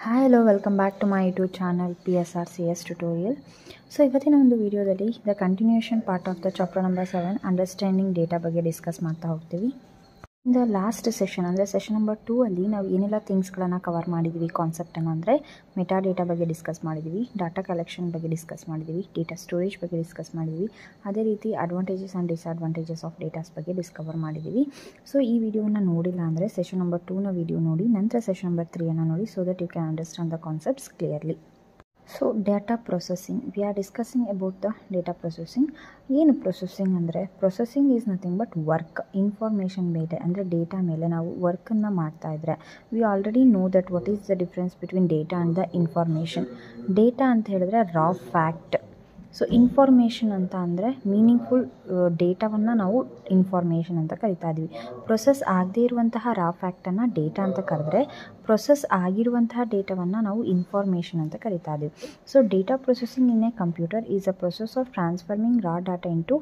Hi, hello, welcome back to my YouTube channel PSRCS tutorial. So ಇವತ್ತಿನ ಒಂದು ವಿಡಿಯೋದಲ್ಲಿ the continuation part of the chapter number 7 understanding data ಬಗ್ಗೆ discuss ಮಾಡ್ತಾ ಹೋಗ್ತೀವಿ. In the last session ಅಂದರೆ session number 2 ಅಲ್ಲಿ ನಾವು ಏನೆಲ್ಲ ಥಿಂಗ್ಸ್ಗಳನ್ನು ಕವರ್ ಮಾಡಿದ್ವಿ ಕಾನ್ಸೆಪ್ಟನ್ನು ಅಂದರೆ ಮೆಟಾ ಡೇಟಾ ಬಗ್ಗೆ ಡಿಸ್ಕಸ್ ಮಾಡಿದ್ವಿ, ಡಾಟಾ ಕಲೆಕ್ಷನ್ ಬಗ್ಗೆ ಡಿಸ್ಕಸ್ ಮಾಡಿದ್ವಿ, ಡೇಟಾ ಸ್ಟೋರೇಜ್ ಬಗ್ಗೆ ಡಿಸ್ಕಸ್ ಮಾಡಿದ್ವಿ, ಅದೇ ರೀತಿ advantages and disadvantages of datas ಬಗ್ಗೆ ಡಿಸ್ಕವರ್ ಮಾಡಿದ್ವಿ. ಸೊ ಈ ವಿಡಿಯೋನ ನೋಡಿಲ್ಲ ಅಂದರೆ ಸೆಷನ್ ನಂಬರ್ 2ನ ವಿಡಿಯೋ ನೋಡಿ, ನಂತರ ಸೆಷನ್ ನಂಬರ್ 3ಯನ್ನು ನೋಡಿ, so that you can understand the concepts clearly. So data processing, we are discussing about the data processing. ಏನು ಪ್ರೊಸೆಸಿಂಗ್ ಅಂದರೆ, processing is nothing but work, information ಮೇಲೆ ಅಂದರೆ ಡೇಟಾ ಮೇಲೆ ನಾವು ವರ್ಕನ್ನು ಮಾಡ್ತಾ ಇದ್ದರೆ we already know that what is the difference between data and the information. Data ಅಂತ ಹೇಳಿದ್ರೆ ರಾ ಫ್ಯಾಕ್ಟ್, ಸೊ ಇನ್ಫಾರ್ಮೇಷನ್ ಅಂತ ಅಂದರೆ ಮೀನಿಂಗ್ಫುಲ್ ಡೇಟಾವನ್ನು ನಾವು ಇನ್ಫಾರ್ಮೇಷನ್ ಅಂತ ಕರಿತಾ ಇದ್ವಿ. ಪ್ರೊಸೆಸ್ ಆಗದೇ ಇರುವಂತಹ ರಾ ಫ್ಯಾಕ್ಟನ್ನು ಡೇಟಾ ಅಂತ ಕರೆದ್ರೆ, ಪ್ರೊಸೆಸ್ ಆಗಿರುವಂತಹ ಡೇಟಾವನ್ನು ನಾವು ಇನ್ಫಾರ್ಮೇಷನ್ ಅಂತ ಕರಿತಾ ಇದ್ದೀವಿ. So data processing in a computer is a process of transforming raw data into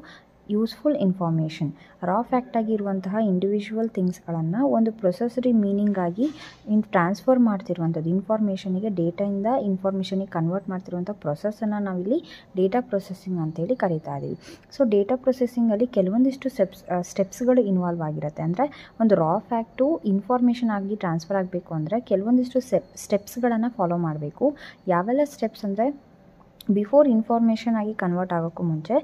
useful information. Raw fact ಆಗಿರುವಂತಹ ಇಂಡಿವಿಜುವಲ್ ಥಿಂಗ್ಸ್ಗಳನ್ನು ಒಂದು ಪ್ರೊಸೆಸರಿ ಮೀನಿಂಗ್ ಆಗಿ ಟ್ರಾನ್ಸ್ಫರ್ ಮಾಡ್ತಿರುವಂಥದ್ದು, ಇನ್ಫಾರ್ಮೇಷನಿಗೆ ಡೇಟಾಯಿಂದ ಇನ್ಫಾರ್ಮೇಷನಿಗೆ ಕನ್ವರ್ಟ್ ಮಾಡ್ತಿರುವಂಥ ಪ್ರೊಸೆಸನ್ನು ನಾವಿಲ್ಲಿ ಡೇಟಾ ಪ್ರೊಸೆಸಿಂಗ್ ಅಂತೇಳಿ ಕರಿತಾ ಇದ್ದೀವಿ. ಸೊ ಡೇಟಾ ಪ್ರೊಸೆಸಿಂಗಲ್ಲಿ ಕೆಲವೊಂದಿಷ್ಟು ಸ್ಟೆಪ್ಸ್ಗಳು ಇನ್ವಾಲ್ವ್ ಆಗಿರುತ್ತೆ. ಅಂದರೆ ಒಂದು ರಾ ಫ್ಯಾಕ್ಟು ಇನ್ಫಾರ್ಮೇಷನ್ ಆಗಿ ಟ್ರಾನ್ಸ್ಫರ್ ಆಗಬೇಕು ಅಂದರೆ ಕೆಲವೊಂದಿಷ್ಟು ಸ್ಟೆಪ್ಸ್ಗಳನ್ನು ಫಾಲೋ ಮಾಡಬೇಕು. ಯಾವೆಲ್ಲ ಸ್ಟೆಪ್ಸ್ ಅಂದರೆ, ಬಿಫೋರ್ ಇನ್ಫಾರ್ಮೇಷನ್ ಆಗಿ ಕನ್ವರ್ಟ್ ಆಗೋಕ್ಕೂ ಮುಂಚೆ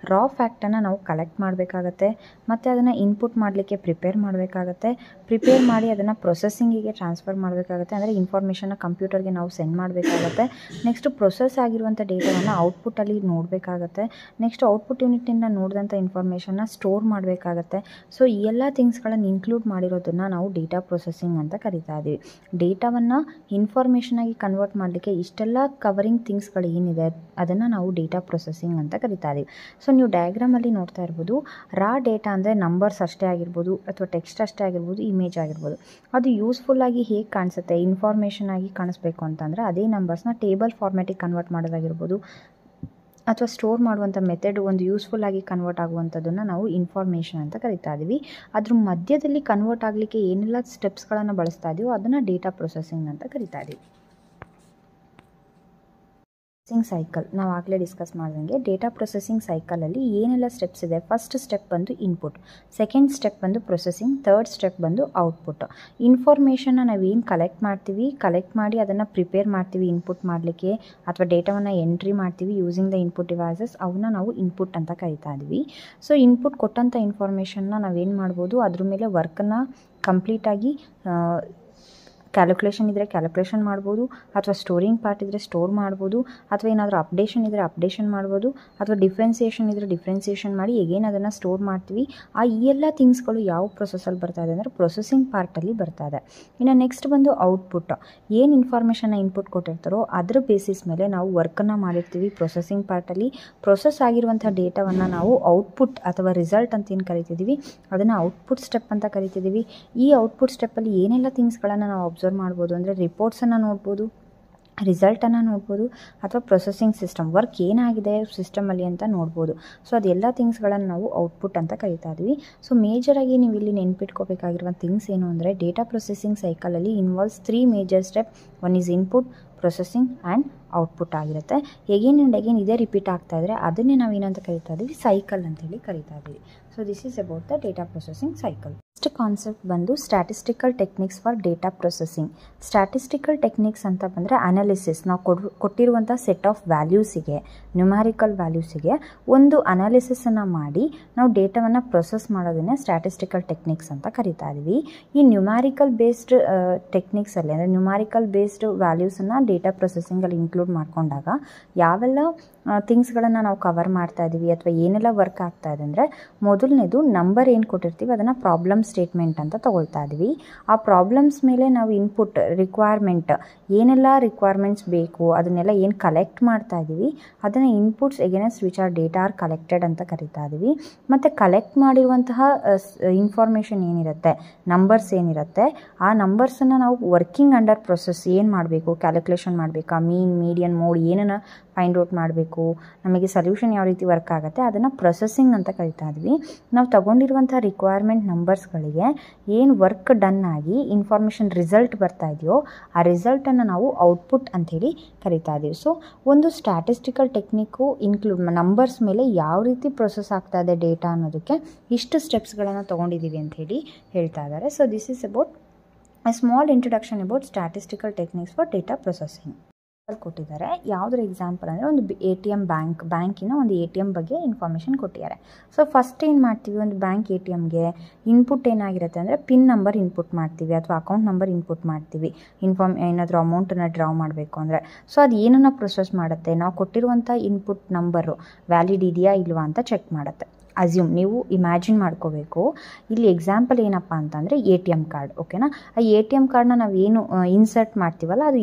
ರಾ ಫ್ಯಾಕ್ಟನ್ನು ನಾವು ಕಲೆಕ್ಟ್ ಮಾಡಬೇಕಾಗತ್ತೆ, ಮತ್ತು ಅದನ್ನು ಇನ್ಪುಟ್ ಮಾಡಲಿಕ್ಕೆ ಪ್ರಿಪೇರ್ ಮಾಡಬೇಕಾಗತ್ತೆ, ಪ್ರಿಪೇರ್ ಮಾಡಿ ಅದನ್ನು ಪ್ರೊಸೆಸಿಂಗಿಗೆ ಟ್ರಾನ್ಸ್ಫರ್ ಮಾಡಬೇಕಾಗತ್ತೆ, ಅಂದರೆ ಇನ್ಫಾರ್ಮೇಷನ್ನ ಕಂಪ್ಯೂಟರ್ಗೆ ನಾವು ಸೆಂಡ್ ಮಾಡಬೇಕಾಗತ್ತೆ. ನೆಕ್ಸ್ಟು ಪ್ರೊಸೆಸ್ ಆಗಿರುವಂಥ ಡೇಟಾವನ್ನು ಔಟ್ಪುಟ್ಟಲ್ಲಿ ನೋಡಬೇಕಾಗತ್ತೆ, ನೆಕ್ಸ್ಟ್ ಔಟ್ಪುಟ್ ಯೂನಿಟಿಂದ ನೋಡಿದಂಥ ಇನ್ಫಾರ್ಮೇಷನ್ನ ಸ್ಟೋರ್ ಮಾಡಬೇಕಾಗತ್ತೆ. ಸೊ ಈ ಎಲ್ಲ ಥಿಂಗ್ಸ್ಗಳನ್ನು ಇನ್ಕ್ಲೂಡ್ ಮಾಡಿರೋದನ್ನು ನಾವು ಡೇಟಾ ಪ್ರೊಸೆಸಿಂಗ್ ಅಂತ ಕರಿತಾ ಇದ್ದೀವಿ. ಡೇಟಾವನ್ನು ಇನ್ಫಾರ್ಮೇಷನ್ ಆಗಿ ಕನ್ವರ್ಟ್ ಮಾಡಲಿಕ್ಕೆ ಇಷ್ಟೆಲ್ಲ ಕವರಿಂಗ್ ಥಿಂಗ್ಸ್ಗಳು ಏನಿದೆ ಅದನ್ನು ನಾವು ಡೇಟಾ ಪ್ರೊಸೆಸಿಂಗ್ ಅಂತ ಕರಿತಾ ಇದ್ದೀವಿ. ಸೊ ನೀವು ಡಯಾಗ್ರಾಮಲ್ಲಿ ನೋಡ್ತಾ ಇರ್ಬೋದು, ರಾ ಡೇಟಾ ಅಂದರೆ ನಂಬರ್ಸ್ ಅಷ್ಟೇ ಆಗಿರ್ಬೋದು ಅಥವಾ ಟೆಕ್ಸ್ಟ್ ಅಷ್ಟೇ ಆಗಿರ್ಬೋದು, ಇಮೇಜ್ ಆಗಿರ್ಬೋದು. ಅದು ಯೂಸ್ಫುಲ್ಲಾಗಿ ಹೇಗೆ ಕಾಣಿಸುತ್ತೆ, ಇನ್ಫಾರ್ಮೇಷನ್ ಆಗಿ ಕಾಣಿಸ್ಬೇಕು ಅಂತಂದರೆ ಅದೇ ನಂಬರ್ಸ್ನ ಟೇಬಲ್ ಫಾರ್ಮ್ಯಾಟಿಗೆ ಕನ್ವರ್ಟ್ ಮಾಡೋದಾಗಿರ್ಬೋದು ಅಥವಾ ಸ್ಟೋರ್ ಮಾಡುವಂಥ ಮೆಥಡ್ ಒಂದು ಯೂಸ್ಫುಲ್ಲಾಗಿ ಕನ್ವರ್ಟ್ ಆಗುವಂಥದ್ದನ್ನು ನಾವು ಇನ್ಫಾರ್ಮೇಷನ್ ಅಂತ ಕರಿತಾ ಇದ್ದೀವಿ. ಅದ್ರ ಮಧ್ಯದಲ್ಲಿ ಕನ್ವರ್ಟ್ ಆಗಲಿಕ್ಕೆ ಏನೆಲ್ಲ ಸ್ಟೆಪ್ಸ್ಗಳನ್ನು ಬಳಸ್ತಾ ಇದೀವೋ ಅದನ್ನು ಡೇಟಾ ಪ್ರೊಸೆಸಿಂಗ್ ಅಂತ ಕರಿತಾ ಇದ್ದೀವಿ. ಸೈಕಲ್ ನಾವು ಆಗಲೇ ಡಿಸ್ಕಸ್ ಮಾಡಿದಂಗೆ ಡೇಟಾ ಪ್ರೊಸೆಸಿಂಗ್ ಸೈಕಲಲ್ಲಿ ಏನೆಲ್ಲ ಸ್ಟೆಪ್ಸ್ ಇದೆ. ಫಸ್ಟ್ ಸ್ಟೆಪ್ ಬಂದು ಇನ್ಪುಟ್, ಸೆಕೆಂಡ್ ಸ್ಟೆಪ್ ಬಂದು ಪ್ರೊಸೆಸಿಂಗ್, ಥರ್ಡ್ ಸ್ಟೆಪ್ ಬಂದು ಔಟ್ಪುಟ್. ಇನ್ಫಾರ್ಮೇಷನ್ನ ನಾವೇನು ಕಲೆಕ್ಟ್ ಮಾಡಿ ಅದನ್ನು ಪ್ರಿಪೇರ್ ಮಾಡ್ತೀವಿ ಇನ್ಪುಟ್ ಮಾಡಲಿಕ್ಕೆ, ಅಥವಾ ಡೇಟಾವನ್ನು ಎಂಟ್ರಿ ಮಾಡ್ತೀವಿ ಯೂಸಿಂಗ್ ದ ಇನ್ಪುಟ್ ಡಿವೈಸಸ್, ಅವನ್ನ ನಾವು ಇನ್ಪುಟ್ ಅಂತ ಕರಿತಾ ಇದ್ವಿ. ಸೊ ಇನ್ಪುಟ್ ಕೊಟ್ಟಂಥ ಇನ್ಫಾರ್ಮೇಷನ್ನ ನಾವೇನು ಮಾಡ್ಬೋದು, ಅದ್ರ ಮೇಲೆ ವರ್ಕನ್ನು ಕಂಪ್ಲೀಟಾಗಿ ಕ್ಯಾಲ್ಕುಲೇಷನ್ ಇದ್ದರೆ ಕ್ಯಾಲ್ಕುಲೇಷನ್ ಮಾಡ್ಬೋದು, ಅಥವಾ ಸ್ಟೋರಿಂಗ್ ಪಾರ್ಟ್ ಇದ್ದರೆ ಸ್ಟೋರ್ ಮಾಡ್ಬೋದು, ಅಥವಾ ಏನಾದರೂ ಅಪ್ಡೇಷನ್ ಇದ್ದರೆ ಅಪ್ಡೇಷನ್ ಮಾಡ್ಬೋದು, ಅಥವಾ ಡಿಫ್ರೆನ್ಸಿಯೇಷನ್ ಇದ್ದರೆ ಡಿಫ್ರೆನ್ಸಿಯೇಷನ್ ಮಾಡಿ ಎಗೇನ್ ಅದನ್ನು ಸ್ಟೋರ್ ಮಾಡ್ತೀವಿ. ಈ ಎಲ್ಲ ಥಿಂಗ್ಸ್ಗಳು ಯಾವ ಪ್ರೊಸೆಸಲ್ಲಿ ಬರ್ತಾ ಇದೆ ಅಂದರೆ ಪ್ರೊಸೆಸಿಂಗ್ ಪಾರ್ಟಲ್ಲಿ ಬರ್ತಾ ಇದೆ. ಇನ್ನು ನೆಕ್ಸ್ಟ್ ಬಂದು ಔಟ್ಪುಟ್, ಏನು ಇನ್ಫಾರ್ಮೇಷನ್ನ ಇನ್ಪುಟ್ ಕೊಟ್ಟಿರ್ತಾರೋ ಅದರ ಬೇಸಿಸ್ ಮೇಲೆ ನಾವು ವರ್ಕನ್ನು ಮಾಡಿರ್ತೀವಿ ಪ್ರೊಸೆಸಿಂಗ್ ಪಾರ್ಟಲ್ಲಿ. ಪ್ರೊಸೆಸ್ ಆಗಿರುವಂಥ ಡೇಟಾವನ್ನು ನಾವು ಔಟ್ಪುಟ್ ಅಥವಾ ರಿಸಲ್ಟ್ ಅಂತ ಏನು ಕರಿತಿದ್ದೀವಿ ಅದನ್ನು ಔಟ್ಪುಟ್ ಸ್ಟೆಪ್ ಅಂತ ಕರಿತಿದ್ದೀವಿ. ಈ ಔಟ್ಪುಟ್ ಸ್ಟೆಪ್ಪಲ್ಲಿ ಏನೆಲ್ಲ ಥಿಂಗ್ಸ್ಗಳನ್ನು ನಾವು ಅಬ್ಸರ್ವ್ ಮಾಡ್ಬೋದು ಅಂದರೆ ರಿಪೋರ್ಟ್ಸನ್ನು ನೋಡ್ಬೋದು, ರಿಸಲ್ಟನ್ನು ನೋಡ್ಬೋದು, ಅಥವಾ ಪ್ರೊಸೆಸಿಂಗ್ ಸಿಸ್ಟಮ್ ವರ್ಕ್ ಏನಾಗಿದೆ ಸಿಸ್ಟಮಲ್ಲಿ ಅಂತ ನೋಡ್ಬೋದು. ಸೊ ಅದೆಲ್ಲ ಥಿಂಗ್ಸ್ಗಳನ್ನು ನಾವು ಔಟ್ಪುಟ್ ಅಂತ ಕರಿತಾ ಇದ್ವಿ. ಸೊ ಮೇಜರಾಗಿ ನೀವು ಇಲ್ಲಿ ನೆನ್ಪಿಟ್ಕೋಬೇಕಾಗಿರುವ ಥಿಂಗ್ಸ್ ಏನು ಅಂದರೆ, ಡೇಟಾ ಪ್ರೊಸೆಸಿಂಗ್ ಸೈಕಲಲ್ಲಿ involves 3 major step. One is input, processing and output ಆಗಿರುತ್ತೆ. ಎಗೇನ್ ಆ್ಯಂಡ್ ಅಗೇನ್ ಇದೇ ರಿಪೀಟ್ ಆಗ್ತಾ ಇದ್ದರೆ ಅದನ್ನೇ ನಾವು ಏನಂತ ಕರಿತಾ ಇದ್ದೀವಿ, ಸೈಕಲ್ ಅಂತೇಳಿ ಕರಿತಾ ಇದ್ದೀವಿ. So this is about the data processing cycle. Next concept ಬಂದು statistical techniques for data processing. Statistical techniques ಅಂತ ಬಂದರೆ ಅನಾಲಿಸಿಸ್, ನಾವು ಕೊಟ್ಟಿರುವಂಥ ಸೆಟ್ ಆಫ್ ವ್ಯಾಲ್ಯೂಸಿಗೆ, ನ್ಯೂಮ್ಯಾರಿಕಲ್ ವ್ಯಾಲ್ಯೂಸಿಗೆ ಒಂದು ಅನಾಲಿಸಿಸನ್ನು ಮಾಡಿ ನಾವು ಡೇಟಾವನ್ನು ಪ್ರೊಸೆಸ್ ಮಾಡೋದನ್ನೇ ಸ್ಟ್ಯಾಟಿಸ್ಟಿಕಲ್ ಟೆಕ್ನಿಕ್ಸ್ ಅಂತ ಕರಿತಾ ಇದ್ದೀವಿ. ಈ ನ್ಯೂಮ್ಯಾರಿಕಲ್ ಬೇಸ್ಡ್ ಟೆಕ್ನಿಕ್ಸಲ್ಲಿ ಅಂದರೆ ನ್ಯೂಮ್ಯಾರಿಕಲ್ ಬೇಸ್ಡ್ ವ್ಯಾಲ್ಯೂಸನ್ನು ಡೇಟಾ ಪ್ರೊಸೆಸಿಂಗಲ್ಲಿ ಇನ್ಕ್ಲೂಡ್ ಮಾಡಿಕೊಂಡಾಗ ಯಾವೆಲ್ಲ ಥಿಂಗ್ಸ್ಗಳನ್ನು ನಾವು ಕವರ್ ಮಾಡ್ತಾ ಇದ್ದೀವಿ ಅಥವಾ ಏನೆಲ್ಲ ವರ್ಕ್ ಆಗ್ತಾ ಇದೆ ಅಂದರೆ, ಮೊದಲನೇದು ನಂಬರ್ ಏನು ಕೊಟ್ಟಿರ್ತೀವಿ ಅದನ್ನು ಪ್ರಾಬ್ಲಮ್ ಸ್ಟೇಟ್ಮೆಂಟ್ ಅಂತ ತೊಗೊಳ್ತಾ ಇದ್ವಿ. ಆ ಪ್ರಾಬ್ಲಮ್ಸ್ ಮೇಲೆ ನಾವು ಇನ್ಪುಟ್ ರಿಕ್ವೈರ್ಮೆಂಟ್ ಏನೆಲ್ಲ ರಿಕ್ವೈರ್ಮೆಂಟ್ಸ್ ಬೇಕು ಅದನ್ನೆಲ್ಲ ಏನು ಕಲೆಕ್ಟ್ ಮಾಡ್ತಾ ಇದ್ದೀವಿ ಅದನ್ನು inputs against which are data are collected ಅಂತ ಕರಿತಾ ಇದ್ದೀವಿ. ಮತ್ತು ಕಲೆಕ್ಟ್ ಮಾಡಿರುವಂತಹ ಇನ್ಫಾರ್ಮೇಷನ್ ಏನಿರುತ್ತೆ, ನಂಬರ್ಸ್ ಏನಿರುತ್ತೆ, ಆ ನಂಬರ್ಸನ್ನು ನಾವು ವರ್ಕಿಂಗ್ ಅಂಡರ್ ಪ್ರೊಸೆಸ್ ಏನು ಮಾಡಬೇಕು, ಕ್ಯಾಲ್ಕುಲೇಷನ್ ಮಾಡಬೇಕಾ, ಮೀನ್, ಮೀಡಿಯನ್, ಮೋಡ್ ಏನನ್ನು ಫೈಂಡ್ ಔಟ್ ಮಾಡಬೇಕು, ನಮಗೆ ಸೊಲ್ಯೂಷನ್ ಯಾವ ರೀತಿ ವರ್ಕ್ ಆಗುತ್ತೆ ಅದನ್ನು ಪ್ರೊಸೆಸಿಂಗ್ ಅಂತ ಕರಿತಾ ಇದ್ವಿ. ನಾವು ತಗೊಂಡಿರುವಂಥ ರಿಕ್ವೈರ್ಮೆಂಟ್ ನಂಬರ್ಸ್ಗಳಿಗೆ ಏನು ವರ್ಕ್ ಡನ್ ಆಗಿ ಇನ್ಫಾರ್ಮೇಷನ್ ರಿಸಲ್ಟ್ ಬರ್ತಾ ಇದೆಯೋ ಆ ರಿಸಲ್ಟನ್ನು ನಾವು ಔಟ್ಪುಟ್ ಅಂಥೇಳಿ ಕರಿತಾ ಇದ್ದೀವಿ. ಸೊ ಒಂದು ಸ್ಟ್ಯಾಟಿಸ್ಟಿಕಲ್ ಟೆಕ್ನಿಕ್ಕು ನಂಬರ್ಸ್ ಮೇಲೆ ಯಾವ ರೀತಿ ಪ್ರೊಸೆಸ್ ಆಗ್ತಾ ಇದೆ ಡೇಟಾ ಅನ್ನೋದಕ್ಕೆ ಇಷ್ಟು ಸ್ಟೆಪ್ಸ್ಗಳನ್ನು ತೊಗೊಂಡಿದ್ದೀವಿ ಅಂತ ಹೇಳಿ ಹೇಳ್ತಾ ಇದ್ದಾರೆ. So this is about a small introduction about statistical techniques for data processing. ಕೊಟ್ಟಿದ್ದಾರೆ ಯಾವುದ್ರ ಎಕ್ಸಾಂಪಲ್ ಅಂದರೆ ಒಂದು ATM ಬ್ಯಾಂಕಿನ ಒಂದು ATM ಬಗ್ಗೆ ಇನ್ಫಾರ್ಮೇಷನ್ ಕೊಟ್ಟಿದ್ದಾರೆ. ಸೊ ಫಸ್ಟ್ ಏನು ಮಾಡ್ತೀವಿ, ಒಂದು ಬ್ಯಾಂಕ್ ATMಗೆ ಇನ್ಪುಟ್ ಏನಾಗಿರುತ್ತೆ ಅಂದರೆ ಪಿನ್ ನಂಬರ್ ಇನ್ಪುಟ್ ಮಾಡ್ತೀವಿ ಅಥವಾ ಅಕೌಂಟ್ ನಂಬರ್ ಇನ್ಪುಟ್ ಮಾಡ್ತೀವಿ. ಏನಾದರೂ ಅಮೌಂಟನ್ನು ಡ್ರಾ ಮಾಡಬೇಕು ಅಂದರೆ ಸೊ ಅದು ಏನನ್ನು ಪ್ರೊಸೆಸ್ ಮಾಡುತ್ತೆ, ನಾವು ಕೊಟ್ಟಿರುವಂಥ ಇನ್ಪುಟ್ ನಂಬರು ವ್ಯಾಲಿಡ್ ಇದೆಯಾ ಇಲ್ವಾ ಅಂತ ಚೆಕ್ ಮಾಡುತ್ತೆ. ಅಸ್ಯೂಮ್ ನೀವು ಇಮ್ಯಾಜಿನ್ ಮಾಡ್ಕೋಬೇಕು. ಇಲ್ಲಿ ಎಕ್ಸಾಂಪಲ್ ಏನಪ್ಪ ಅಂತಂದರೆ ATM ಕಾರ್ಡ್, ಓಕೆನಾ. ಆ ATM ಕಾರ್ಡ್ನ ನಾವೇನು ಇನ್ಸರ್ಟ್ ಮಾಡ್ತೀವಲ್ಲ ಅದು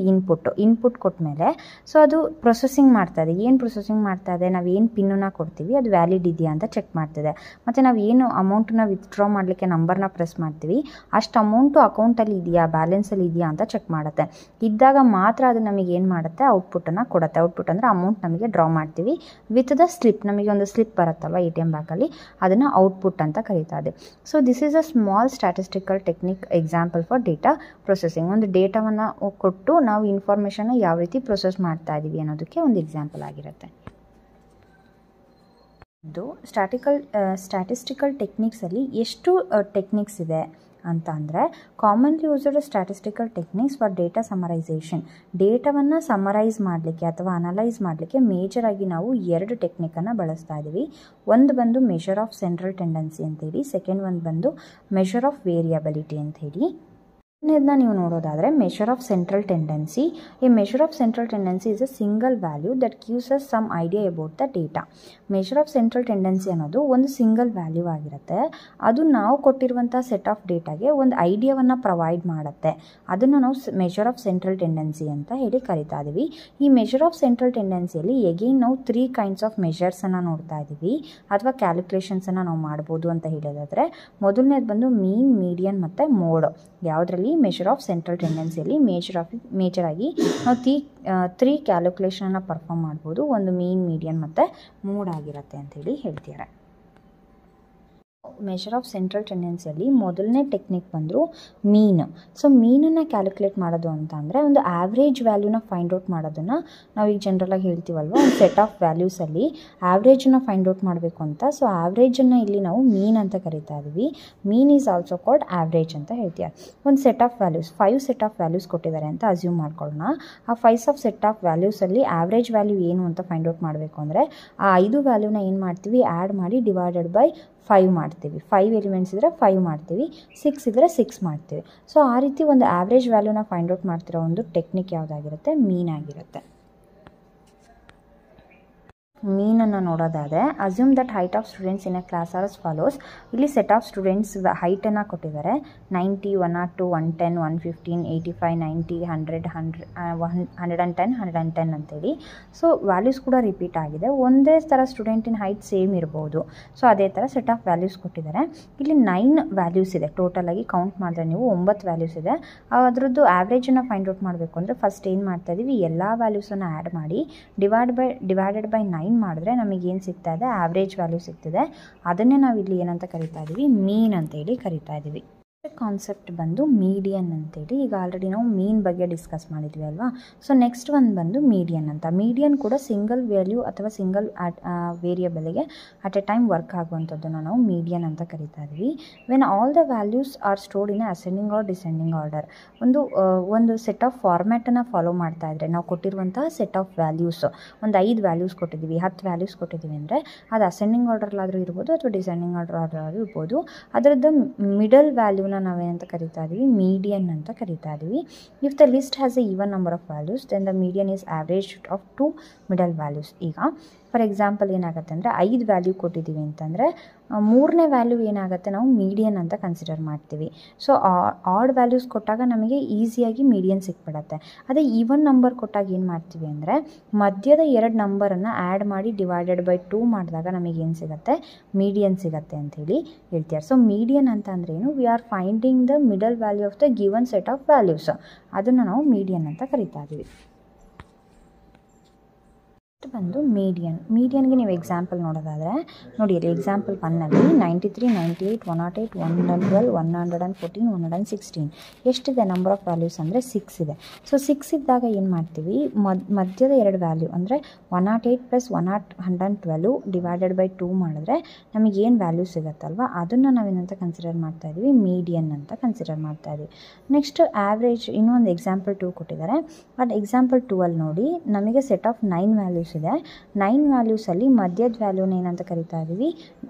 ಇನ್ಪುಟ್ ಕೊಟ್ಟಮೇಲೆ ಸೊ ಅದು ಪ್ರೊಸೆಸಿಂಗ್ ಮಾಡ್ತಾಯಿದೆ. ಏನು ಪ್ರೊಸೆಸಿಂಗ್ ಮಾಡ್ತಾಯಿದೆ, ನಾವು ಏನು ಪಿನ್ನನ್ನು ಕೊಡ್ತೀವಿ ಅದು ವ್ಯಾಲಿಡ್ ಇದೆಯಾ ಅಂತ ಚೆಕ್ ಮಾಡ್ತಿದೆ. ಮತ್ತು ನಾವು ಏನು ಅಮೌಂಟನ್ನ ವಿತ್ಡ್ರಾ ಮಾಡಲಿಕ್ಕೆ ನಂಬರ್ನ ಪ್ರೆಸ್ ಮಾಡ್ತೀವಿ ಅಷ್ಟು ಅಮೌಂಟು ಅಕೌಂಟಲ್ಲಿ ಇದೆಯಾ, ಬ್ಯಾಲೆನ್ಸಲ್ಲಿ ಇದೆಯಾ ಅಂತ ಚೆಕ್ ಮಾಡುತ್ತೆ. ಇದ್ದಾಗ ಮಾತ್ರ ಅದು ನಮಗೆ ಏನು ಮಾಡುತ್ತೆ, ಔಟ್ಪುಟ್ಟನ್ನು ಕೊಡುತ್ತೆ. ಔಟ್ಪುಟ್ ಅಂದರೆ ಅಮೌಂಟ್ ನಮಗೆ ಡ್ರಾ ಮಾಡ್ತೀವಿ ವಿತ್ ದ ಸ್ಲಿಪ್. ನಮಗೆ ಒಂದು ಸ್ಲಿಪ್ ಬರುತ್ತಲ್ವ ATM ಬ್ಯಾಂಕಲ್ಲಿ, ಅದನ್ನು ಔಟ್ಪುಟ್ ಅಂತ ಕರೀತಾ ಇದೆ. So this is a small statistical technique example for data processing. ಒಂದು ಡೇಟಾವನ್ನು ಕೊಟ್ಟು ನಾವು ಇನ್ಫಾರ್ಮೇಷನ್ನ ಯಾವ ರೀತಿ ಪ್ರೊಸೆಸ್ ಮಾಡ್ತಾ ಇದ್ದೀವಿ ಅನ್ನೋದಕ್ಕೆ ಒಂದು ಎಕ್ಸಾಂಪಲ್ ಆಗಿರುತ್ತೆ. ಇದು ಸ್ಟ್ಯಾಟಿಸ್ಟಿಕಲ್ ಟೆಕ್ನಿಕ್ಸಲ್ಲಿ ಎಷ್ಟು ಟೆಕ್ನಿಕ್ಸ್ ಇದೆ ಅಂತ ಅಂದರೆ, commonly used statistical techniques for data summarisation. ಡೇಟಾವನ್ನು ಸಮರೈಸ್ ಮಾಡಲಿಕ್ಕೆ ಅಥವಾ ಅನಲೈಸ್ ಮಾಡಲಿಕ್ಕೆ ಮೇಜರಾಗಿ ನಾವು 2 ಟೆಕ್ನಿಕನ್ನು ಬಳಸ್ತಾ ಇದ್ದೀವಿ. ಒಂದು ಬಂದು ಮೆಷರ್ ಆಫ್ ಸೆಂಟ್ರಲ್ ಟೆಂಡೆನ್ಸಿ ಅಂತೇಳಿ, ಸೆಕೆಂಡ್ ಒಂದು ಬಂದು ಮೆಷರ್ ಆಫ್ ವೇರಿಯಬಿಲಿಟಿ ಅಂಥೇಳಿ. ಇದನ್ನ ನೀವು ನೋಡೋದಾದರೆ ಮೆಷರ್ ಆಫ್ ಸೆಂಟ್ರಲ್ ಟೆಂಡೆನ್ಸಿ. ಈ measure of central tendency is a single value that gives us some idea about the data. Measure of central tendency ಅನ್ನೋದು ಒಂದು ಸಿಂಗಲ್ ವ್ಯಾಲ್ಯೂ ಆಗಿರುತ್ತೆ. ಅದು ನಾವು ಕೊಟ್ಟಿರುವಂಥ ಸೆಟ್ ಆಫ್ ಡೇಟಾಗೆ ಒಂದು ಐಡಿಯಾವನ್ನು ಪ್ರೊವೈಡ್ ಮಾಡುತ್ತೆ. ಅದನ್ನು ನಾವು ಮೆಷರ್ ಆಫ್ ಸೆಂಟ್ರಲ್ ಟೆಂಡೆನ್ಸಿ ಅಂತ ಹೇಳಿ ಕರಿತಾ ಇದ್ದೀವಿ. ಈ ಮೆಷರ್ ಆಫ್ ಸೆಂಟ್ರಲ್ ಟೆಂಡೆನ್ಸಿಯಲ್ಲಿ ಎಗೈನ್ ನಾವು 3 kinds ಆಫ್ ಮೆಷರ್ಸನ್ನು ನೋಡ್ತಾ ಇದ್ದೀವಿ ಅಥವಾ ಕ್ಯಾಲ್ಕುಲೇಷನ್ಸನ್ನು ನಾವು ಮಾಡ್ಬೋದು ಅಂತ ಹೇಳೋದಾದರೆ, ಮೊದಲನೇದು ಬಂದು ಮೀನ್, ಮೀಡಿಯನ್ ಮತ್ತು ಮೋಡ್. ಯಾವುದರಲ್ಲಿ ಮೆಷರ್ ಆಫ್ ಸೆಂಟ್ರಲ್ ಟೆಂಡೆನ್ಸಿಯಲ್ಲಿ ಮೇಜರಾಗಿ ನಾವು 3 ಕ್ಯಾಲ್ಕುಲೇಷನನ್ನು ಪರ್ಫಾರ್ಮ್ ಮಾಡ್ಬೋದು. ಒಂದು ಮೀನ್, ಮೀಡಿಯನ್ ಮತ್ತು ಮೋಡ್ ಆಗಿರುತ್ತೆ ಅಂತೇಳಿ ಹೇಳ್ತಾರೆ. ಮೆಷರ್ ಆಫ್ ಸೆಂಟ್ರಲ್ ಟೆಂಡೆನ್ಸಿಯಲ್ಲಿ ಮೊದಲನೇ ಟೆಕ್ನಿಕ್ ಬಂದರು ಮೀನ್. ಸೊ ಮೀನನ್ನು ಕ್ಯಾಲ್ಕುಲೇಟ್ ಮಾಡೋದು ಅಂತ ಅಂದರೆ ಒಂದು ಆವ್ರೇಜ್ ವ್ಯಾಲ್ಯೂನ ಫೈಂಡ್ ಔಟ್ ಮಾಡೋದನ್ನು ನಾವೀಗ ಜನರಲಾಗಿ ಹೇಳ್ತೀವಲ್ವ, ಒಂದು ಸೆಟ್ ಆಫ್ ವ್ಯಾಲ್ಯೂಸಲ್ಲಿ ಆವ್ರೇಜನ್ನು ಫೈಂಡ್ ಔಟ್ ಮಾಡಬೇಕು ಅಂತ. ಸೊ ಆವ್ರೇಜನ್ನು ಇಲ್ಲಿ ನಾವು ಮೀನ್ ಅಂತ ಕರಿತಾ ಇದ್ದೀವಿ. Mean is also called average ಅಂತ ಹೇಳ್ತೀವಿ. ಒಂದು set of values 5 set of values ಕೊಟ್ಟಿದ್ದಾರೆ ಅಂತ ಅಸ್ಯೂಮ್ ಮಾಡ್ಕೊಳ್ಳೋಣ. ಆ 5 ಸೆಟ್ ಆಫ್ ವ್ಯಾಲ್ಯೂಸಲ್ಲಿ ಆವ್ರೇಜ್ ವ್ಯಾಲ್ಯೂ ಏನು ಅಂತ ಫೈಂಡ್ ಔಟ್ ಮಾಡಬೇಕು ಅಂದರೆ ಆ 5 ವ್ಯಾಲ್ಯೂನ ಏನು ಮಾಡ್ತೀವಿ, ಆ್ಯಡ್ ಮಾಡಿ ಡಿವೈಡೆಡ್ ಬೈ 5 ಮಾಡ್ತೀವಿ. 5 ಎಲಿಮೆಂಟ್ಸ್ ಇದ್ದರೆ 5 ಮಾಡ್ತೀವಿ, 6 ಇದ್ದರೆ 6 ಮಾಡ್ತೀವಿ. ಸೊ ಆ ರೀತಿ ಒಂದು ಆವ್ರೇಜ್ ವ್ಯಾಲ್ಯೂನ ಫೈಂಡ್ ಔಟ್ ಮಾಡ್ತಿರೋ ಒಂದು ಟೆಕ್ನಿಕ್ ಯಾವುದಾಗಿರುತ್ತೆ, ಮೀನ್ ಆಗಿರುತ್ತೆ. ಮೀನನ್ನು ನೋಡೋದಾದರೆ, assume that height of students in a class are as follows. ಇಲ್ಲಿ ಸೆಟ್ ಆಫ್ ಸ್ಟೂಡೆಂಟ್ಸ್ ಹೈಟನ್ನು ಕೊಟ್ಟಿದ್ದಾರೆ. 90, 102, 110, 115, 85, 90, 100, 110, 110 ಅಂತೇಳಿ. ಸೊ ವ್ಯಾಲ್ಯೂಸ್ ಕೂಡ ರಿಪೀಟ್ ಆಗಿದೆ. ಒಂದೇ ಥರ ಸ್ಟೂಡೆಂಟಿನ ಹೈಟ್ ಸೇಮ್ ಇರ್ಬೋದು. ಸೊ ಅದೇ ಥರ ಸೆಟ್ ಆಫ್ ವ್ಯಾಲ್ಯೂಸ್ ಕೊಟ್ಟಿದ್ದಾರೆ. ಇಲ್ಲಿ 9 ವ್ಯಾಲ್ಯೂಸ್ ಇದೆ. ಟೋಟಲಾಗಿ ಕೌಂಟ್ ಮಾಡಿದ್ರೆ ನೀವು 9 ವ್ಯಾಲ್ಯೂಸ್ ಇದೆ. ಅದರದ್ದು ಆ್ಯಾವ್ರೇಜನ್ನು ಫೈಂಡ್ ಔಟ್ ಮಾಡಬೇಕು ಅಂದರೆ ಫಸ್ಟ್ ಏನು ಮಾಡ್ತಾ ಇದ್ದೀವಿ, ಎಲ್ಲ ವ್ಯಾಲ್ಯೂಸನ್ನು ಆ್ಯಡ್ ಮಾಡಿ ಡಿವೈಡೆಡ್ ಬೈ 9 ಮಾಡಿದ್ರೆ ನಮಗೇನು ಸಿಗ್ತಾ ಇದೆ, ಆವ್ರೇಜ್ ವ್ಯಾಲ್ಯೂ ಸಿಗ್ತಿದೆ. ಅದನ್ನೇ ನಾವು ಇಲ್ಲಿ ಏನಂತ ಕರಿತಾ ಇದ್ದೀವಿ, ಮೀನ್ ಅಂತೇಳಿ ಕರಿತಾ ಇದ್ದೀವಿ. ಕಾನ್ಸೆಪ್ಟ್ ಬಂದು ಮೀಡಿಯನ್ ಅಂತೇಳಿ. ಈಗ ಆಲ್ರೆಡಿ ನಾವು ಮೀನ್ ಬಗ್ಗೆ ಡಿಸ್ಕಸ್ ಮಾಡಿದ್ವಿ ಅಲ್ವಾ. ಸೊ ನೆಕ್ಸ್ಟ್ ಒಂದು ಬಂದು ಮೀಡಿಯನ್ ಅಂತ. ಮೀಡಿಯನ್ ಕೂಡ ಸಿಂಗಲ್ ವ್ಯಾಲ್ಯೂ ಅಥವಾ ಸಿಂಗಲ್ ವೇರಿಯಬಲ್ಗೆ ಅಟ್ ಎ ಟೈಮ್ ವರ್ಕ್ ಆಗುವಂಥದ್ದನ್ನು ನಾವು ಮೀಡಿಯನ್ ಅಂತ ಕರಿತಾ ಇದ್ವಿ. When all the values are stored in ascending or descending order. ಒಂದು ಸೆಟ್ ಆಫ್ ಫಾರ್ಮ್ಯಾಟನ್ನು ಫಾಲೋ ಮಾಡ್ತಾ ಇದ್ರೆ ನಾವು ಕೊಟ್ಟಿರುವಂತಹ ಸೆಟ್ ಆಫ್ ವ್ಯಾಲ್ಯೂಸ್, ಒಂದು 5 ವ್ಯಾಲ್ಯೂಸ್ ಕೊಟ್ಟಿದ್ದೀವಿ, 10 ವ್ಯಾಲ್ಯೂಸ್ ಕೊಟ್ಟಿದ್ದೀವಿ ಅಂದರೆ ಅದು ಅಸೆಂಡಿಂಗ್ ಆರ್ಡರ್ಲಾದರೂ ಇರ್ಬೋದು ಅಥವಾ ಡಿಸೆಂಡಿಂಗ್ ಆರ್ಡರ್ ಇರ್ಬೋದು. ಅದರದ್ದು ಮಿಡಲ್ ವ್ಯಾಲ್ಯೂನ ನಾವೇನಂತ ಕರಿತಾ ಇದೀವಿ, ಮೀಡಿಯನ್ ಅಂತ ಕರಿತಾ ಇದೀವಿ. If the list has a even number of values then the median is average of 2 middle values. ಈಗ ಫಾರ್ ಎಕ್ಸಾಂಪಲ್ ಏನಾಗುತ್ತೆ ಅಂದರೆ 5 ವ್ಯಾಲ್ಯೂ ಕೊಟ್ಟಿದ್ದೀವಿ ಅಂತಂದರೆ 3ನೇ ವ್ಯಾಲ್ಯೂ ಏನಾಗುತ್ತೆ, ನಾವು ಮೀಡಿಯನ್ ಅಂತ ಕನ್ಸಿಡರ್ ಮಾಡ್ತೀವಿ. ಸೊ ಆಡ್ ವ್ಯಾಲ್ಯೂಸ್ ಕೊಟ್ಟಾಗ ನಮಗೆ ಈಸಿಯಾಗಿ ಮೀಡಿಯನ್ ಸಿಕ್ಬಿಡತ್ತೆ. ಅದೇ ಈವನ್ ನಂಬರ್ ಕೊಟ್ಟಾಗ ಏನು ಮಾಡ್ತೀವಿ ಅಂದರೆ ಮಧ್ಯದ 2 ನಂಬರನ್ನು ಆ್ಯಡ್ ಮಾಡಿ ಡಿವೈಡೆಡ್ ಬೈ 2 ಮಾಡಿದಾಗ ನಮಗೇನು ಸಿಗುತ್ತೆ, ಮೀಡಿಯನ್ ಸಿಗುತ್ತೆ ಅಂಥೇಳಿ ಹೇಳ್ತಾರೆ. ಸೊ ಮೀಡಿಯನ್ ಅಂತ ಅಂದ್ರೆ ಏನು, we are finding the middle value of the given set of values. ಅದನ್ನು ನಾವು ಮೀಡಿಯನ್ ಅಂತ ಕರಿತಾ ಇದ್ದೀವಿ. ಬಂದು ಮೀಡಿಯನ್ಗೆ ನೀವು ಎಕ್ಸಾಂಪಲ್ ನೋಡೋದಾದರೆ ನೋಡಿ, ಇಲ್ಲಿ ಎಕ್ಸಾಂಪಲ್ 1ನಲ್ಲಿ 93, 98, 108, 112, 114, 116 ಎಷ್ಟಿದೆ ನಂಬರ್ ಆಫ್ ವ್ಯಾಲ್ಯೂಸ್ ಅಂದರೆ 6 ಇದೆ. ಸೊ 6 ಇದ್ದಾಗ ಏನು ಮಾಡ್ತೀವಿ, ಮಧ್ಯದ ಎರಡು ವ್ಯಾಲ್ಯೂ ಅಂದರೆ 108 ಪ್ಲಸ್ 112 ಡಿವೈಡೆಡ್ ಬೈ 2 ಮಾಡಿದ್ರೆ ನಮಗೆ ಏನು ವ್ಯಾಲ್ಯೂ ಸಿಗುತ್ತಲ್ವ ಅದನ್ನು ನಾವೇನಂತ ಕನ್ಸಿಡರ್ ಮಾಡ್ತಾ ಇದ್ದೀವಿ, ಮೀಡಿಯನ್ ಅಂತ ಕನ್ಸಿಡರ್ ಮಾಡ್ತಾ ಇದ್ದೀವಿ. ನೆಕ್ಸ್ಟ್ ಆ್ಯಾವ್ರೇಜ್, ಇನ್ನೊಂದು ಎಕ್ಸಾಂಪಲ್ 2 ಕೊಟ್ಟಿದ್ದಾರೆ. ಬಟ್ ಎಕ್ಸಾಂಪಲ್ 2ಅಲ್ಲಿ ನೋಡಿ, ನಮಗೆ ಸೆಟ್ ಆಫ್ 9 ವ್ಯಾಲ್ಯೂಸ್ ಇದೆ. 9 ವ್ಯಾಲ್ಯೂಸಲ್ಲಿ ಮಧ್ಯದ ವ್ಯಾಲ್ಯೂನ ಏನಂತ ಕರಿತಾ ಇದ್ದೀವಿ,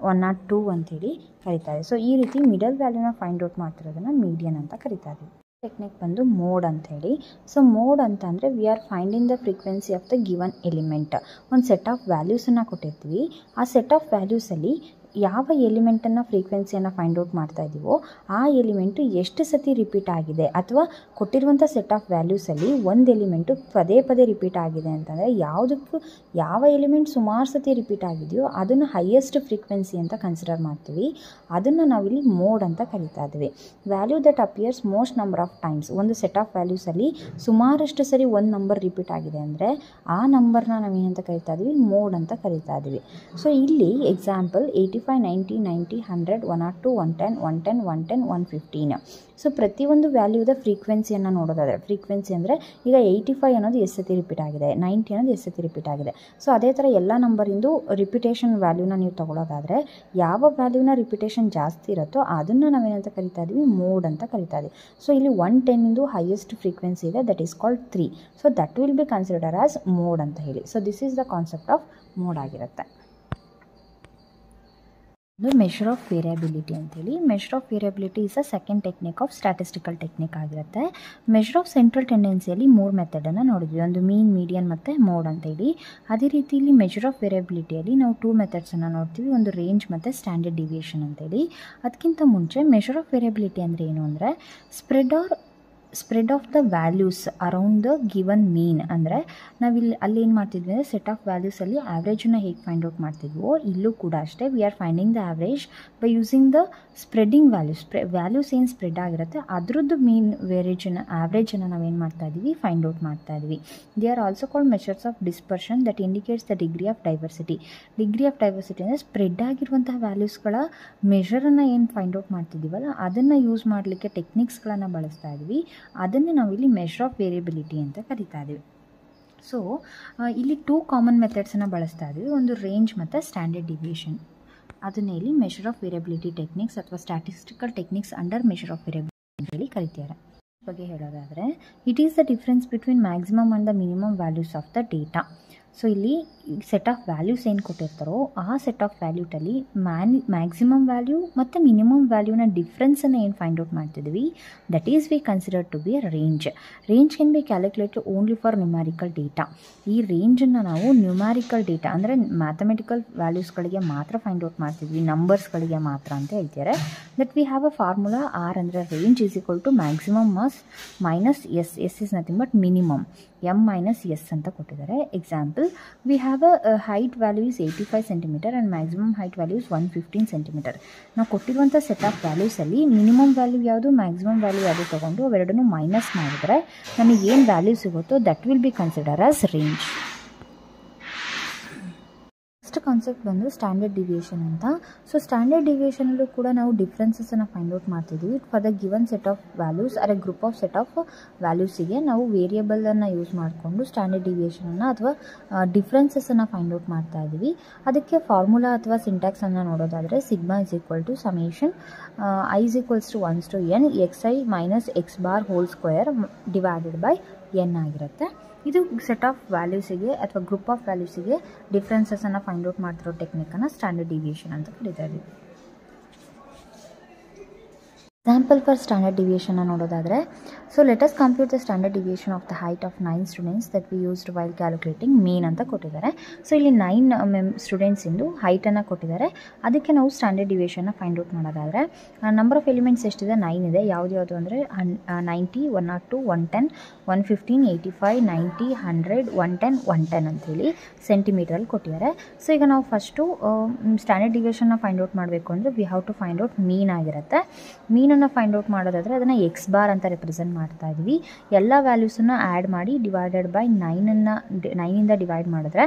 102 ಅಂತೇಳಿ ಕರಿತಾ ಇದ್ದೀವಿ. ಸೊ ಈ ರೀತಿ ಮಿಡಲ್ ವ್ಯಾಲ್ಯೂನ ಫೈಂಡ್ ಔಟ್ ಮಾಡ್ತಿರೋದನ್ನು ಮೀಡಿಯನ್ ಅಂತ ಕರಿತಾ ಇದ್ದೀವಿ. ಟೆಕ್ನಿಕ್ ಬಂದು ಮೋಡ್ ಅಂತೇಳಿ. ಸೊ ಮೋಡ್ ಅಂತ ಅಂದರೆ we are finding the frequency of the given element. ಒಂದು ಸೆಟ್ ಆಫ್ ವ್ಯಾಲ್ಯೂಸನ್ನು ಕೊಟ್ಟಿರ್ತೀವಿ, ಆ ಸೆಟ್ ಆಫ್ ವ್ಯಾಲ್ಯೂಸಲ್ಲಿ ಯಾವ ಎಲಿಮೆಂಟನ್ನು ಫ್ರೀಕ್ವೆನ್ಸಿಯನ್ನು ಫೈಂಡ್ ಔಟ್ ಮಾಡ್ತಾ ಇದ್ದೀವೋ ಆ ಎಲಿಮೆಂಟು ಎಷ್ಟು ಸತಿ ರಿಪೀಟ್ ಆಗಿದೆ, ಅಥವಾ ಕೊಟ್ಟಿರುವಂಥ ಸೆಟ್ ಆಫ್ ವ್ಯಾಲ್ಯೂಸಲ್ಲಿ ಒಂದು ಎಲಿಮೆಂಟು ಪದೇ ಪದೇ ರಿಪೀಟ್ ಆಗಿದೆ ಅಂತಂದರೆ ಯಾವ ಎಲಿಮೆಂಟ್ ಸುಮಾರು ಸತಿ ರಿಪೀಟ್ ಆಗಿದೆಯೋ ಅದನ್ನು ಹೈಯೆಸ್ಟ್ ಫ್ರೀಕ್ವೆನ್ಸಿ ಅಂತ ಕನ್ಸಿಡರ್ ಮಾಡ್ತೀವಿ. ಅದನ್ನು ನಾವಿಲ್ಲಿ ಮೋಡ್ ಅಂತ ಕರಿತಾ ಇದ್ದೀವಿ. Value that appears most number of times. ಒಂದು ಸೆಟ್ ಆಫ್ ವ್ಯಾಲ್ಯೂಸಲ್ಲಿ ಸುಮಾರಷ್ಟು ಸರಿ ಒಂದು ನಂಬರ್ ರಿಪೀಟ್ ಆಗಿದೆ ಅಂದರೆ ಆ ನಂಬರ್ನ ನಾವೇನಂತ ಕರಿತಾ ಇದ್ದೀವಿ, ಮೋಡ್ ಅಂತ ಕರಿತಾ ಇದ್ದೀವಿ. ಸೊ ಇಲ್ಲಿ ಎಕ್ಸಾಂಪಲ್ 85, 90, 90, 100, 102, 110, 110, 110, 115. ಸೊ ಪ್ರತಿಯೊಂದು ವ್ಯಾಲ್ಯೂದ ಫ್ರೀಕ್ವೆನ್ಸಿಯನ್ನು ನೋಡೋದಾದರೆ, ಫ್ರೀಕ್ವೆನ್ಸಿ ಅಂದರೆ ಈಗ 85 ಅನ್ನೋದು ಎಷ್ಟು ಸತಿ ರಿಪೀಟ್ ಆಗಿದೆ, 90 ಅನ್ನೋದು ಎಷ್ಟು ಸತಿ ರಿಪೀಟ್ ಆಗಿದೆ. ಸೊ ಅದೇ ಥರ ಎಲ್ಲ ನಂಬರಿಂದು ರಿಪಿಟೇಷನ್ ವ್ಯಾಲ್ಯೂನ ನೀವು ತೊಗೊಳೋದಾದರೆ ಯಾವ ವ್ಯಾಲ್ಯೂನ ರಿಪಿಟೇಷನ್ ಜಾಸ್ತಿ ಇರುತ್ತೋ ಅದನ್ನು ನಾವೇನಂತ ಕರಿತಾ ಇದ್ದೀವಿ, ಮೋಡ್ ಅಂತ ಕರಿತಾ ಇದ್ದೀವಿ. ಸೊ ಇಲ್ಲಿ 110 ಹೈಯೆಸ್ಟ್ ಫ್ರೀಕ್ವೆನ್ಸಿ ಇದೆ, that is called 3. So that will be consider as mode ಅಂತ ಹೇಳಿ. So this is the concept of mode ಆಗಿರುತ್ತೆ. ಮೆಷರ್ ಆಫ್ ವೇರಿಯಬಿಲಿಟಿ ಅಂತೇಳಿ. Measure of variability is a second technique of statistical technique ಆಗಿರುತ್ತೆ. Measure of central ಟೆಂಡೆನ್ಸಿಯಲ್ಲಿ 3 ಮೆಥಡನ್ನು ನೋಡಿದ್ವಿ, ಒಂದು ಮೀನ್, median ಮತ್ತು mode ಅಂತೇಳಿ. ಅದೇ ರೀತಿ ಇಲ್ಲಿ ಮೆಷರ್ ಆಫ್ ವೇರಿಯಬಿಲಿಟಿಯಲ್ಲಿ ನಾವು 2 ಮೆಥಡ್ಸನ್ನು ನೋಡ್ತೀವಿ, ಒಂದು ರೇಂಜ್ ಮತ್ತು ಸ್ಟ್ಯಾಂಡರ್ಡ್ ಡಿವಿಯೇಷನ್ ಅಂತೇಳಿ. ಅದಕ್ಕಿಂತ ಮುಂಚೆ ಮೆಷರ್ ಆಫ್ ವೇರಿಯಬಿಲಿಟಿ ಅಂದರೆ ಏನು ಅಂದರೆ spread of the values around the given mean. ಅಂದರೆ ನಾವಿಲ್ಲಿ ಅಲ್ಲೇನು ಮಾಡ್ತಿದ್ವಿ ಅಂದರೆ ಸೆಟ್ ಆಫ್ ವ್ಯಾಲ್ಯೂಸಲ್ಲಿ ಆ್ಯಾವ್ರೇಜನ್ನು ಹೇಗೆ ಫೈಂಡ್ ಔಟ್ ಮಾಡ್ತಿದ್ವೋ ಇಲ್ಲೂ ಕೂಡ ಅಷ್ಟೇ, we are finding the average by using the spreading values ಏನು ಸ್ಪ್ರೆಡ್ ಆಗಿರುತ್ತೆ ಅದರದ್ದು ಮೀನ್ ಆ್ಯಾವ್ರೇಜನ್ನು ನಾವೇನು ಮಾಡ್ತಾ ಇದ್ದೀವಿ, ಫೈಂಡ್ ಔಟ್ ಮಾಡ್ತಾ ಇದ್ದೀವಿ. They are also called measures of dispersion that indicates the degree of diversity. Degree of diversity ಅಂದರೆ ಸ್ಪ್ರೆಡ್ ಆಗಿರುವಂತಹ ವ್ಯಾಲ್ಯೂಸ್ಗಳ ಮೆಷರನ್ನು ಏನು ಫೈಂಡ್ ಔಟ್ ಮಾಡ್ತಿದ್ದೀವಲ್ಲ ಅದನ್ನು ಯೂಸ್ ಮಾಡಲಿಕ್ಕೆ ಟೆಕ್ನಿಕ್ಸ್ಗಳನ್ನು ಬಳಸ್ತಾ ಇದ್ದೀವಿ. ಅದನ್ನೇ ನಾವಿಲ್ಲಿ ಮೆಷರ್ ಆಫ್ ವೇರಿಯಬಿಲಿಟಿ ಅಂತ ಕರಿತಾ ಇದ್ದೀವಿ. ಸೊ ಇಲ್ಲಿ 2 ಕಾಮನ್ ಮೆಥಡ್ಸನ್ನು ಬಳಸ್ತಾ ಇದ್ದೀವಿ, ಒಂದು ರೇಂಜ್ ಮತ್ತು ಸ್ಟ್ಯಾಂಡರ್ಡ್ ಡಿವಿಯೇಷನ್. ಅದನ್ನೇ ಇಲ್ಲಿ ಮೆಷರ್ ಆಫ್ ವೇರಿಯಬಿಲಿಟಿ ಟೆಕ್ನಿಕ್ಸ್ ಅಥವಾ statistical techniques under measure of variability ಅಂತೇಳಿ ಕರಿತಾರೆ. ಬಗ್ಗೆ ಹೇಳೋದಾದರೆ it is the difference between maximum and the minimum values of the data. So ಇಲ್ಲಿ ಸೆಟ್ ಆಫ್ ವ್ಯಾಲ್ಯೂಸ್ ಏನು ಕೊಟ್ಟಿರ್ತಾರೋ ಆ ಸೆಟ್ ಆಫ್ ವ್ಯಾಲ್ಯೂಟಲ್ಲಿ ಮ್ಯಾಕ್ಸಿಮಮ್ ವ್ಯಾಲ್ಯೂ ಮತ್ತು ಮಿನಿಮಮ್ ವ್ಯಾಲ್ಯೂನ ಡಿಫ್ರೆನ್ಸನ್ನು ಏನು ಫೈಂಡ್ ಔಟ್ ಮಾಡ್ತಿದ್ವಿ, that is we consider to be range. Range can be calculated only for numerical data. ಈ ರೇಂಜನ್ನು ನಾವು ನ್ಯೂಮ್ಯಾರಿಕಲ್ ಡೇಟಾ ಅಂದರೆ ಮ್ಯಾಥಮೆಟಿಕಲ್ ವ್ಯಾಲ್ಯೂಸ್ಗಳಿಗೆ ಮಾತ್ರ ಫೈಂಡ್ ಔಟ್ ಮಾಡ್ತಿದ್ವಿ, ನಂಬರ್ಸ್ಗಳಿಗೆ ಮಾತ್ರ ಅಂತ ಹೇಳ್ತಾರೆ. That we have a formula or ಅಂದರೆ range is equal to maximum minus S. S is nothing but minimum, m minus s ಅಂತ ಕೊಟ್ಟಿದ್ದಾರೆ. Example, we have a height value is 85 centimetre and maximum height value is 115 centimetre. ನಾವು ಕೊಟ್ಟಿರುವಂಥ set of ವ್ಯಾಲ್ಯೂಸಲ್ಲಿ minimum value ಯಾವುದು, maximum value ಯಾವುದು ತೊಗೊಂಡು ಅವೆರಡನ್ನೂ minus ಮಾಡಿದ್ರೆ ನಮಗೆ ಏನು ವ್ಯಾಲ್ಯೂ ಸಿಗುತ್ತೋ that will be consider as range. Next concept ಬಂದು ಸ್ಟ್ಯಾಂಡರ್ಡ್ ಡಿವಿಯೇಷನ್ ಅಂತ. ಸೊ ಸ್ಟ್ಯಾಂಡರ್ಡ್ ಡಿವಿಯೇಷನಲ್ಲೂ ಕೂಡ ನಾವು ಡಿಫ್ರೆನ್ಸಸನ್ನು ಫೈಂಡ್ ಔಟ್ ಮಾಡ್ತಿದ್ದೀವಿ. For the given set of values or a group of set of ವ್ಯಾಲ್ಯೂಸಿಗೆ ನಾವು ವೇರಿಯಬಲನ್ನು ಯೂಸ್ ಮಾಡಿಕೊಂಡು ಸ್ಟ್ಯಾಂಡರ್ಡ್ ಡಿವಿಯೇಷನನ್ನು ಅಥವಾ ಡಿಫ್ರೆನ್ಸಸನ್ನು ಫೈಂಡ್ ಔಟ್ ಮಾಡ್ತಾ ಇದ್ದೀವಿ. ಅದಕ್ಕೆ ಫಾರ್ಮುಲಾ ಅಥವಾ ಸಿಂಟ್ಯಾಕ್ಸನ್ನು ನೋಡೋದಾದರೆ sigma is equal to summation i is equals to 1 to n xi minus x bar whole square divided by n ಆಗಿರುತ್ತೆ. ಇದು ಸೆಟ್ ಆಫ್ ವ್ಯಾಲ್ಯೂಸಿಗೆ ಅಥವಾ ಗ್ರೂಪ್ ಆಫ್ ವ್ಯಾಲ್ಯೂಸಿಗೆ ಡಿಫ್ರೆನ್ಸಸನ್ನು ಫೈಂಡ್ ಔಟ್ ಮಾಡ್ತಿರೋ ಟೆಕ್ನಿಕನ್ನು ಸ್ಟ್ಯಾಂಡರ್ಡ್ ಡಿವಿಯೇಷನ್ ಅಂತ ಕರೀತಾ ಇದ್ದೀವಿ. ಎಕ್ಸಾಂಪಲ್ ಫಾರ್ ಸ್ಟ್ಯಾಂಡರ್ಡ್ ಡಿವಿಯೇಷನ್ ನೋಡೋದಾದರೆ, so let us compute the standard deviation of the height of 9 students that we used while calculating mean ಅಂತ ಕೊಟ್ಟಿದ್ದಾರೆ. ಸೊ ಇಲ್ಲಿ 9 ಸ್ಟೂಡೆಂಟ್ಸಿಂದು ಹೈಟನ್ನು ಕೊಟ್ಟಿದ್ದಾರೆ. ಅದಕ್ಕೆ ನಾವು ಸ್ಟ್ಯಾಂಡರ್ಡ್ ಡಿವಿಯೇಷನ್ನ ಫೈಂಡ್ ಔಟ್ ಮಾಡೋದಾದರೆ ನಂಬರ್ ಆಫ್ ಎಲಿಮೆಂಟ್ಸ್ ಎಷ್ಟಿದೆ, 9 ಇದೆ. ಯಾವುದು ಅಂದರೆ 90, 102, 110, 115, 85, 90, 100, 110, 110 ಅಂಥೇಳಿ ಸೆಂಟಿಮೀಟ್ರಲ್ಲಿ ಕೊಟ್ಟಿದ್ದಾರೆ. ಸೊ ಈಗ ನಾವು ಫಸ್ಟು ಸ್ಟ್ಯಾಂಡರ್ಡ್ ಡಿವಿಯೇಷನ್ನ ಫೈಂಡ್ ಔಟ್ ಮಾಡಬೇಕು ಅಂದರೆ we have to find out mean ಆಗಿರುತ್ತೆ. ಮೀನನ್ನು ಫೈಂಡ್ ಔಟ್ ಮಾಡೋದಾದರೆ ಅದನ್ನು ಎಕ್ಸ್ ಬಾರ್ ಅಂತ ರೆಪ್ರೆಸೆಂಟ್ ಮಾಡ್ತಾ ಇದ್ವಿ. ಎಲ್ಲ ವ್ಯಾಲ್ಯೂಸನ್ನು ಆ್ಯಡ್ ಮಾಡಿ ಡಿವೈಡೆಡ್ ಬೈ 9ಇಂದ ಡಿವೈಡ್ ಮಾಡಿದ್ರೆ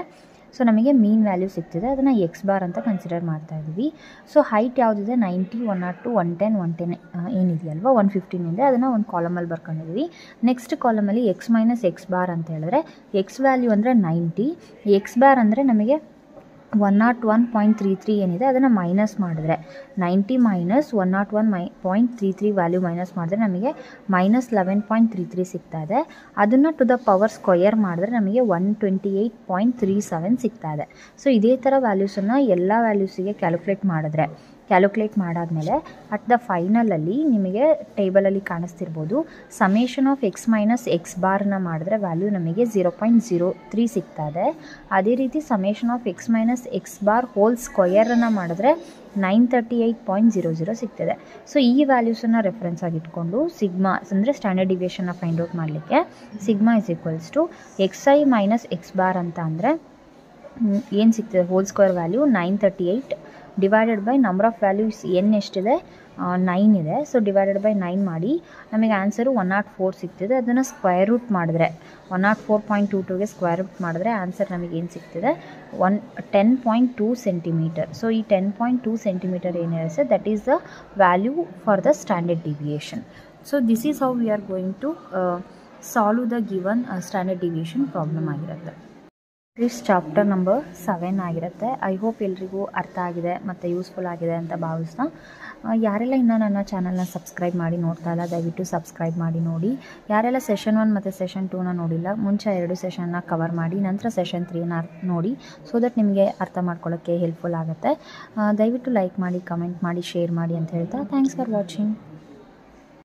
ಸೊ ನಮಗೆ ಮೀನ್ ವ್ಯಾಲ್ಯೂ ಸಿಗ್ತಿದೆ, ಅದನ್ನು ಎಕ್ಸ್ ಬಾರ್ ಅಂತ ಕನ್ಸಿಡರ್ ಮಾಡ್ತಾ ಇದ್ದೀವಿ. ಸೊ ಹೈಟ್ ಯಾವುದಿದೆ 90, 102, 110, 110 ಏನಿದೆಯಲ್ವ 115 ಇದೆ, ಅದನ್ನು ಒಂದು ಕಾಲಮಲ್ಲಿ ಬರ್ಕೊಂಡಿದ್ದೀವಿ. ನೆಕ್ಸ್ಟ್ ಕಾಲಮಲ್ಲಿ ಎಕ್ಸ್ ಮೈನಸ್ ಎಕ್ಸ್ ಬಾರ್ ಅಂತ ಹೇಳಿದ್ರೆ ಎಕ್ಸ್ ವ್ಯಾಲ್ಯೂ ಅಂದರೆ 90, ಎಕ್ಸ್ ಬಾರ್ ಅಂದರೆ ನಮಗೆ 101.33 ಏನಿದೆ ಅದನ್ನು ಮೈನಸ್ ಮಾಡಿದ್ರೆ 90 ಮೈನಸ್ 101.33 ವ್ಯಾಲ್ಯೂ ಮೈನಸ್ ಮಾಡಿದ್ರೆ ನಮಗೆ -11.33 ಸಿಗ್ತಾ ಇದೆ. ಅದನ್ನು ಟು ದ ಪವರ್ ಸ್ಕ್ವಯರ್ ಮಾಡಿದ್ರೆ ನಮಗೆ 128.37 ಸಿಗ್ತಾ ಇದೆ. ಸೊ ಇದೇ ಥರ ವ್ಯಾಲ್ಯೂಸನ್ನು ಎಲ್ಲ ವ್ಯಾಲ್ಯೂಸಿಗೆ ಕ್ಯಾಲ್ಕುಲೇಟ್ ಮಾಡಾದಮೇಲೆ ಅಟ್ ದ ಫೈನಲಲ್ಲಿ ನಿಮಗೆ ಟೇಬಲಲ್ಲಿ ಕಾಣಿಸ್ತಿರ್ಬೋದು summation of X minus X ಬಾರ್ನ ಮಾಡಿದ್ರೆ ವ್ಯಾಲ್ಯೂ ನಮಗೆ 0.03 ಸಿಗ್ತಾ ಇದೆ. ಅದೇ ರೀತಿ summation of X minus X bar whole ಸ್ಕ್ವಯರನ್ನು ಮಾಡಿದ್ರೆ 938.00 ಸಿಗ್ತದೆ. ಸೊ ಈ ವ್ಯಾಲ್ಯೂಸನ್ನು ರೆಫರೆನ್ಸ್ ಆಗಿ ಇಟ್ಕೊಂಡು ಸಿಗ್ಮಾ ಅಂದರೆ ಸ್ಟ್ಯಾಂಡರ್ಡ್ ಡಿವಿಯೇಷನ್ನ ಫೈಂಡ್ ಔಟ್ ಮಾಡಲಿಕ್ಕೆ sigma is equals to X I minus X bar ಅಂತ ಅಂದರೆ ಏನು ಸಿಗ್ತದೆ, whole square value 938 divided by number of values N ಎಷ್ಟಿದೆ 9 ಇದೆ. ಸೊ ಡಿವೈಡೆಡ್ ಬೈ 9 ಮಾಡಿ ನಮಗೆ ಆನ್ಸರು 104 ಸಿಗ್ತಿದೆ. ಅದನ್ನು ಸ್ಕ್ವೇರ್ ರೂಟ್ ಮಾಡಿದ್ರೆ 104.22ಗೆ ಸ್ಕ್ವೇರ್ ರೂಟ್ ಮಾಡಿದ್ರೆ ಆನ್ಸರ್ ನಮಗೆ ಏನು ಸಿಗ್ತಿದೆ 10.2 ಸೆಂಟಿಮೀಟರ್. ಸೊ ಈ 10.2 ಸೆಂಟಿಮೀಟರ್ ಏನಿರುತ್ತೆ that is the value for the standard deviation. So this is how we are going to solve the given standard deviation problem ಆಗಿರುತ್ತೆ. This chapter number 7 ಆಗಿರುತ್ತೆ. I hope ಎಲ್ರಿಗೂ ಅರ್ಥ ಆಗಿದೆ ಮತ್ತು ಯೂಸ್ಫುಲ್ ಆಗಿದೆ ಅಂತ ಭಾವಿಸ್ತಾ, ಯಾರೆಲ್ಲ ಇನ್ನೂ ನನ್ನ ಚಾನಲ್ನ ಸಬ್ಸ್ಕ್ರೈಬ್ ಮಾಡಿ ನೋಡ್ತಾ ಇಲ್ಲ ದಯವಿಟ್ಟು ಸಬ್ಸ್ಕ್ರೈಬ್ ಮಾಡಿ ನೋಡಿ. ಯಾರೆಲ್ಲ ಸೆಷನ್ 1 ಮತ್ತು ಸೆಷನ್ 2ನ ನೋಡಿಲ್ಲ ಮುಂಚೆ 2 ಸೆಷನ್ನ ಕವರ್ ಮಾಡಿ ನಂತರ ಸೆಷನ್ 3ನ ನೋಡಿ, ಸೊ ದಟ್ ನಿಮಗೆ ಅರ್ಥ ಮಾಡ್ಕೊಳ್ಳೋಕ್ಕೆ ಹೆಲ್ಪ್ಫುಲ್ ಆಗುತ್ತೆ. ದಯವಿಟ್ಟು ಲೈಕ್ ಮಾಡಿ, ಕಮೆಂಟ್ ಮಾಡಿ, ಶೇರ್ ಮಾಡಿ ಅಂತ ಹೇಳ್ತಾ ಥ್ಯಾಂಕ್ಸ್ ಫಾರ್ ವಾಚಿಂಗ್.